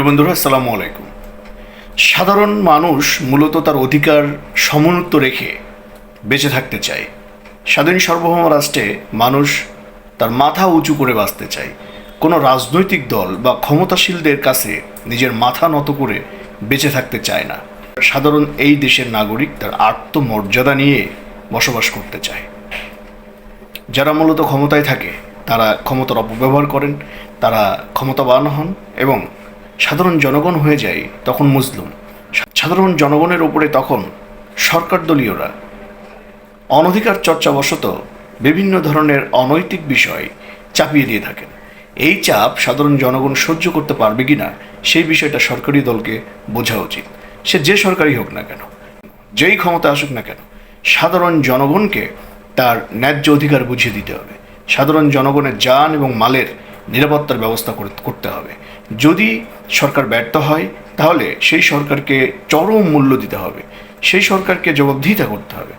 প্রিয় বন্ধুরা, আসসালামু আলাইকুম। সাধারণ মানুষ মূলত তার অধিকার সমুন্নত রেখে বেঁচে থাকতে চায়। স্বাধীন সার্বভৌম রাষ্ট্রে মানুষ তার মাথা উঁচু করে বাঁচতে চায়। কোনো রাজনৈতিক দল বা ক্ষমতাশীলদের কাছে নিজের মাথা নত করে বেঁচে থাকতে চায় না। সাধারণ এই দেশের নাগরিক তার আত্মমর্যাদা নিয়ে বসবাস করতে চায়। যারা মূলত ক্ষমতায় থাকে তারা ক্ষমতার অপব্যবহার করেন, তারা ক্ষমতাবান হন এবং সাধারণ জনগণ হয়ে যায় তখন মজলুম। সাধারণ জনগণের উপরে তখন সরকার দলীয়রা অনধিকার চর্চাবশত বিভিন্ন ধরনের অনৈতিক বিষয় চাপিয়ে দিয়ে থাকেন। এই চাপ সাধারণ জনগণ সহ্য করতে পারবে কিনা সেই বিষয়টা সরকারি দলকে বোঝা উচিত। সে যে সরকারই হোক না কেন, যেই ক্ষমতা আসুক না কেন, সাধারণ জনগণকে তার ন্যায্য অধিকার বুঝিয়ে দিতে হবে। সাধারণ জনগণের জান এবং মালের নিরাপত্তার ব্যবস্থা করতে হবে। যদি সরকার ব্যর্থ হয় তাহলে সেই সরকারকে চরম মূল্য দিতে হবে, সেই সরকারকে জবাবদিহিতা করতে হবে।